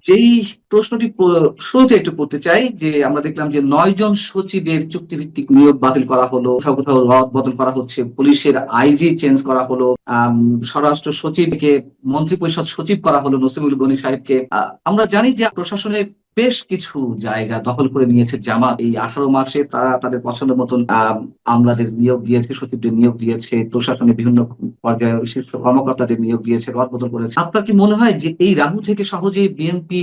যেই প্রশ্নটি শুরুতে একটু করতে চাই যে আমরা দেখলাম যে 9 জন সচিবের চুক্তিভিত্তিক নিয়োগ বাতিল করা হলো, কোথাও কোথাও রদ বদল করা হচ্ছে, পুলিশের আইজি চেঞ্জ করা হলো, স্বরাষ্ট্র সচিবকে মন্ত্রী পরিষদ সচিব করা হলো নসিমুল গনি সাহেবকে। আমরা জানি যে প্রশাসনের বেশ কিছু জায়গা দখল করে নিয়েছে জামাত। এই 18 মাসে তারা তাদের পছন্দ মতন আমলাদের নিয়োগ দিয়েছে, সচিবদের নিয়োগ দিয়েছে, প্রশাসনের বিভিন্ন পর্যায়ে শীর্ষ কর্মকর্তাদের নিয়োগ দিয়েছে, রদবদল করেছে। আপনার কি মনে হয় যে এই রাহু থেকে সহজেই বিএনপি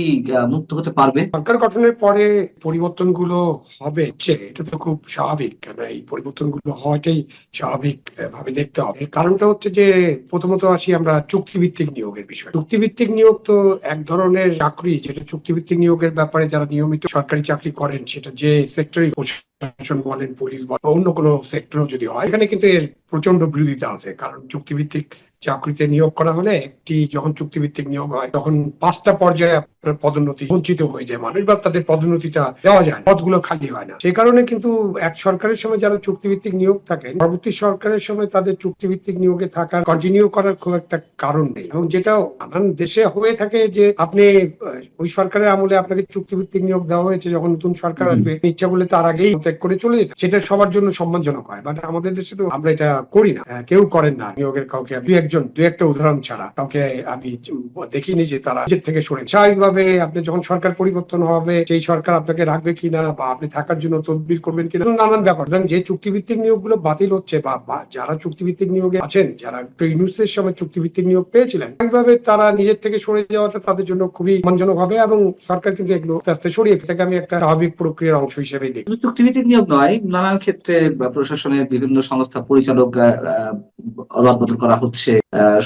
মুক্ত হতে পারবে? সরকার গঠনের পরে পরিবর্তনগুলো হবে, এটা তো খুব স্বাভাবিক, কেন এই পরিবর্তনগুলো হওয়াটাই স্বাভাবিক ভাবে দেখতে হবে। কারণটা হচ্ছে যে প্রথমত আসি আমরা চুক্তিভিত্তিক নিয়োগের বিষয়। চুক্তিভিত্তিক নিয়োগ তো এক ধরনের চাকরি, যেটা চুক্তিভিত্তিক নিয়োগের ব্যাপারে যারা নিয়মিত সরকারি চাকরি করেন, সেটা যে সেক্টরে প্রশাসন বলেন, পুলিশ বলেন, অন্য কোনো সেক্টরও যদি হয়, এখানে কিন্তু এর প্রচন্ড বিরোধিতা আছে। কারণ চুক্তিভিত্তিক চাকরিতে নিয়োগ করা হলে যখন চুক্তিভিত্তিক নিয়োগ হয় তখন 5টা পর্যায়ে আপনার পদোন্নতি বঞ্চিত হয়ে যায় মানুষ, বা তাদের পদোন্নতিটা দেওয়া যায়, পদগুলো খালি হয় না। সেই কারণে কিন্তু এক সরকারের সময় যারা চুক্তিভিত্তিক নিয়োগ থাকেন, পরবর্তী সরকারের সময় তাদের চুক্তিভিত্তিক নিয়োগে থাকার কন্টিনিউ করার খুব একটা কারণ নেই। এবং যেটা নানান দেশে হয়ে থাকে যে আপনি ওই সরকারের আমলে আপনাকে চুক্তিভিত্তিক নিয়োগ দেওয়া হয়েছে, যখন নতুন সরকার আসবে ইচ্ছা করলে তার আগেই ত্যাগ করে চলে যেতে, সেটা সবার জন্য সম্মানজনক হয়। বাট আমাদের দেশে তো আমরা এটা করি না, কেউ করেন না নিয়োগের। কাউকে দু একটা উদাহরণ ছাড়া কাউকে আমি দেখিনি যে তারা নিজের থেকে সরে। স্বাভাবিকভাবে আপনি যখন সরকার পরিবর্তন হবে, সেই সরকার আপনাকে রাখবে কিনা বা আপনি থাকার জন্য তদবির করবেন কিনা, নানান ব্যাপার। যে চুক্তিভিত্তিক নিয়োগগুলো বাতিল হচ্ছে বা যারা চুক্তিভিত্তিক নিয়োগে আছেন, যারা ইউনুসের সময় চুক্তিভিত্তিক নিয়োগ পেয়েছিলেন, স্বাভাবিকভাবে তারা নিজের থেকে সরে যাওয়াটা তাদের জন্য খুবই সম্মানজনক হবে এবং সরকার কিন্তু এগুলো আস্তে আস্তে সরিয়ে, এটাকে আমি একটা স্বাভাবিক প্রক্রিয়ার অংশ হিসেবে দেখি। চুক্তিভিত্তিক নিয়োগ নয়, নানান ক্ষেত্রে প্রশাসনের বিভিন্ন সংস্থা পরিচালক রদবদল করা হচ্ছে,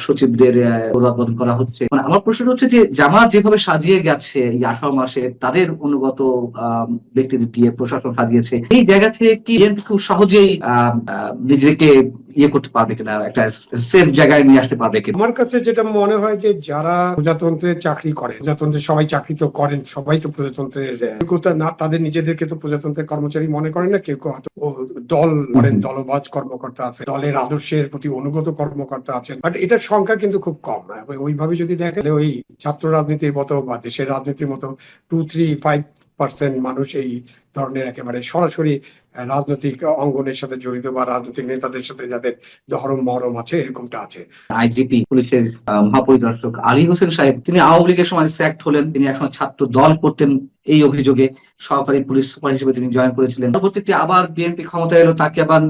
সচিবদের রদবদল করা হচ্ছে। মানে আমার প্রশ্ন হচ্ছে যে জামাত যেভাবে সাজিয়ে গেছে এই 18 মাসে, তাদের অনুগত ব্যক্তিদের দিয়ে প্রশাসন সাজিয়েছে, এই জায়গা থেকে কি খুব সহজেই নিজেকে করতে পারবে কিনা, একটা সেফ জায়গায় নিয়ে আসতে পারবে কিনা? আমার কাছে যেটা মনে হয় যে যারা প্রজাতন্ত্রের চাকরি করে, প্রজাতন্ত্রের সবাই চাকরি তো করেন, সবাই তো প্রজাতন্ত্রের না, তাদের নিজেদেরকে তো প্রজাতন্ত্রের কর্মচারী মনে করেন না। কেউ দল করেন, দলবাজ কর্মকর্তা আছে, দলের আদর্শের প্রতি অনুগত কর্মকর্তা আছেন, বাট এটার সংখ্যা কিন্তু খুব কম। ওইভাবে যদি দেখেন, ওই ছাত্র রাজনীতির মতো বা দেশের রাজনীতির মতো 2-3-5% মানুষ এই ধরনের একেবারে সরাসরি রাজনৈতিক অঙ্গনের সাথে জড়িত বা রাজনৈতিক নেতাদের সাথে যাদের ধরম মরম আছে, এরকমটা আছে। আইজিপি পুলিশের মহাপরিদর্শক আলী হোসেন সাহেব, তিনি আওয়ামী লীগের সময় স্যাক্ট হলেন, তিনি একসময় ছাত্র দল করতেন, এই অভিযোগে সহকারী পুলিশ সুপার হিসেবে তিনি জয়েন করেছিলেন। পরবর্তীতে আবার বিএনপি ক্ষমতা এলো, তাকে আবার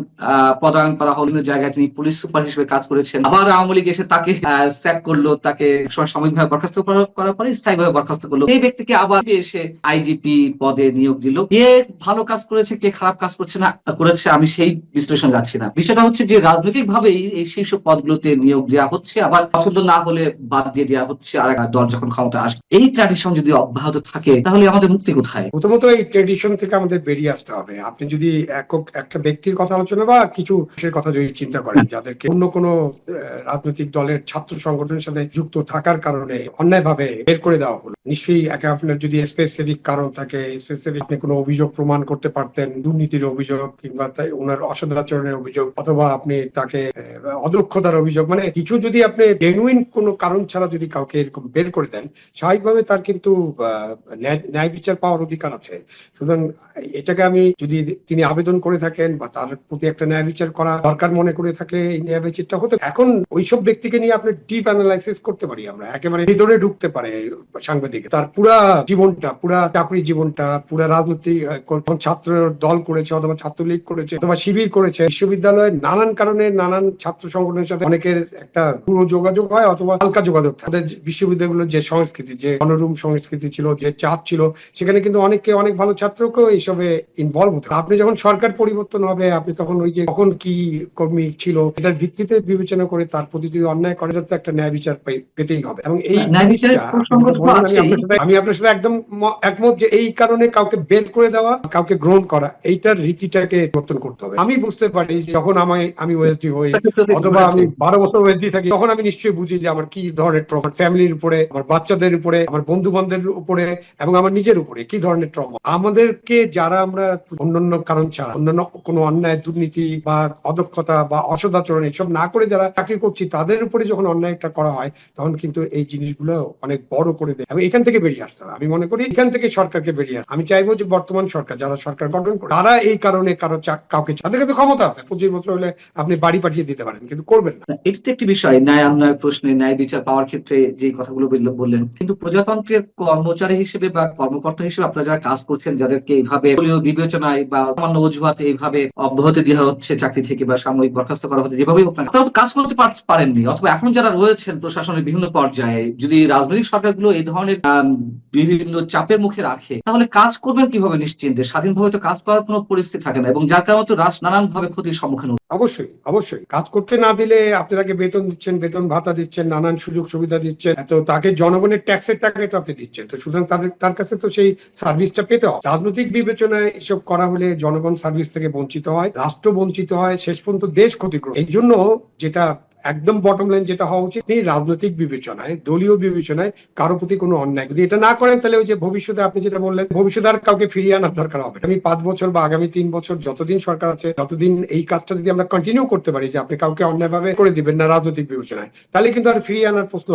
পদায়ন করা হলো, জায়গায় তিনি পুলিশ সুপার হিসেবে কাজ করেছেন। আবার আওয়ামী লীগ এসে তাকে স্যাক করলো, তাকে সাময়িকভাবে বরখাস্ত করার পরে স্থায়ীভাবে বরখাস্ত করলো। এই ব্যক্তিকে আবার এসে আইজিপি পদে নিয়োগ দিল। কে ভালো কাজ করেছে, কে খারাপ কাজ করেছে আমি সেই বিশ্লেষণ যাচ্ছি না। বিষয়টা হচ্ছে যে রাজনৈতিক ভাবেই এই শীর্ষ পদগুলোতে নিয়োগ দেওয়া হচ্ছে, আবার পছন্দ না হলে বাদ দিয়ে দেওয়া হচ্ছে আর দল যখন ক্ষমতা আসে। এই ট্র্যাডিশন যদি অব্যাহত থাকে তাহলে আমাদের মুক্তি কোথায়? প্রথমত এই ট্রেডিশন থেকে আমাদের বেরিয়ে আসতে হবে। আপনি যদি একটা ব্যক্তির কথা আলোচনা বা কিছু কথা যদি চিন্তা করেন, যাদেরকে অন্য কোনো রাজনৈতিক দলের ছাত্র সংগঠনের সাথে যুক্ত থাকার কারণে অন্যায়ভাবে বের করে দেওয়া হলো, নিশ্চয়ই আপনার যদি স্পেসিফিক কারণ থাকে, স্পেসিফিক আপনি কোনো অভিযোগ প্রমাণ করতে পারতেন, দুর্নীতির অভিযোগ কিংবা ওনার অসদাচরণের অভিযোগ, অথবা আপনি তাকে অদক্ষতার অভিযোগ, মানে কিছু যদি আপনি জেনুইন কোনো কারণ ছাড়া যদি কাউকে এরকম বের করে দেন, স্বাভাবিকভাবে তার কিন্তু ন্যায় বিচার পাওয়ার অধিকার আছে। সুতরাং এটাকে আমি যদি তিনি আবেদন করে থাকেন বা তার প্রতি একটা ন্যায় বিচার করা দরকার মনে করে থাকলে এই ন্যায় বিচারটা হতে। এখন ওইসব ব্যক্তিকে নিয়ে আপনি ডিপ অ্যানালাইসিস করতে পারি আমরা, একেবারে ভিতরে ঢুকতে পারে সাংবাদিক, তার পুরা জীবনটা, পুরা চাকরি জীবনটা, পুরা রাজনৈতিক ছাত্র দল করেছে অথবা ছাত্রলীগ করেছে অথবা শিবির করেছে, বিশ্ববিদ্যালয়ের নানান কারণে নানান ছাত্র সংগঠনের সাথে অনেকের একটা পুরো যোগাযোগ হয় অথবা হালকা যোগাযোগ থাকে। বিশ্ববিদ্যালয়গুলোর যে সংস্কৃতি, যে অনরুম সংস্কৃতি ছিল, যে চাপ ছিল, সেখানে কিন্তু অনেক ভালো ছাত্রকেও এইসবে ইনভলভ হতে। আপনি যখন সরকার পরিবর্তন হবে, আপনি তখন ওই যে কখন কি কর্মী ছিল এটার ভিত্তিতে বিবেচনা করে তার প্রতি যদি অন্যায় করে, তো একটা ন্যায় বিচার পেতেই হবে। এবং এই আমি আপনার সাথে একদম একমত যে এই কারণে কাউকে বের করে দেওয়া, কাউকে গ্রহণ করা, এইটার রীতিটাকে পরিবর্তন করতে হবে। আমি বুঝতে পারি যখন আমি ওএসডি হই অথবা আমি 12 বছর ওএসডি থাকি, তখন আমি নিশ্চয়ই বুঝি যে আমার কি ধরনের ট্রমা, ফ্যামিলির উপরে, আমার বাচ্চাদের উপরে, আমার বন্ধু বান্ধবের উপরে এবং আমার নিজের উপরে কি ধরনের ট্রমা। আমাদেরকে যারা আমরা অন্যান্য কারণ ছাড়া, অন্যান্য কোনো অন্যায়, দুর্নীতি বা অদক্ষতা বা অসদাচরণ এসব না করে যারা চাকরি করছি, তাদের উপরে যখন অন্যায়টা করা হয়, তখন কিন্তু এই জিনিসগুলো অনেক বড় করে দেয় এবং এটা এখান থেকে বেরিয়ে আসতে হবে। আমি মনে করি এখান থেকে সরকারকে বেরিয়ে আসতে, আমি চাইবো যে বর্তমান সরকার যারা সরকার গঠন করে তারা এই কারণে কাউকে, তাদের কাছে ক্ষমতা আছে, 25 বছর হলে আপনি বাড়ি পাঠিয়ে দিতে পারেন, কিন্তু করবেন না। এটি তো একটি বিষয়, ন্যায় অন্যায় প্রশ্নে ন্যায় বিচার পাওয়ার ক্ষেত্রে যে কথাগুলো বললেন, কিন্তু প্রজাতন্ত্রের কর্মচারী হিসেবে বা কর্মকর্তা হিসেবে আপনারা যারা কাজ করছেন, যাদেরকে এইভাবে দলীয় বিবেচনায় বা সামান্য অজুহাতে এইভাবে অব্যাহতি দেওয়া হচ্ছে চাকরি থেকে বা সাময়িক বরখাস্ত করা হচ্ছে, যেভাবেই হোক না, আপনারা তো কাজ করতে পারেননি, অথবা এখন যারা রয়েছেন প্রশাসনের বিভিন্ন পর্যায়ে, যদি রাজনৈতিক সরকারগুলো এই ধরনের বিভিন্ন চাপের মুখে রাখে, তাহলে কাজ করবেন কিভাবে নিশ্চিন্তে? স্বাধীনভাবে তো কাজ করার কোনো পরিস্থিতি থাকে না, এবং যার কারণে তো রাষ্ট্র নানান ভাবে ক্ষতির সম্মুখীন হচ্ছে। অবশ্যই অবশ্যই কাজ করতে না দিলে আপনি তাকে বেতন দিচ্ছেন, বেতন ভাতা দিচ্ছেন, নানান সুযোগ সুবিধা দিচ্ছেন, তো তাকে জনগণের ট্যাক্সের টাকায় তো আপনি দিচ্ছেন, তো সুতরাং তার কাছে তো সেই সার্ভিসটা পেতে হবে। রাজনৈতিক বিবেচনায় এসব করা হলে জনগণ সার্ভিস থেকে বঞ্চিত হয়, রাষ্ট্র বঞ্চিত হয়, শেষ পর্যন্ত দেশ ক্ষতিগ্রস্ত। এই জন্য যেটা একদম বটম লাইন যেটা হওয়া উচিত, রাজনৈতিক বিবেচনায়, দলীয় বিবেচনায় কারো প্রতি কোনো অন্যায় যদি এটা না করেন, তাহলে ওই যে ভবিষ্যতে আপনি যেটা বললেন, ভবিষ্যতে আর কাউকে ফিরিয়ে আনার দরকার হবে। আমি 5 বছর বা আগামী 3 বছর যতদিন সরকার আছে, ততদিন এই কাজটা যদি আমরা কন্টিনিউ করতে পারি, যে আপনি কাউকে অন্যায়ভাবে করে দিবেন না রাজনৈতিক বিবেচনায়, তাহলে কিন্তু আর ফিরিয়ে আনার প্রশ্ন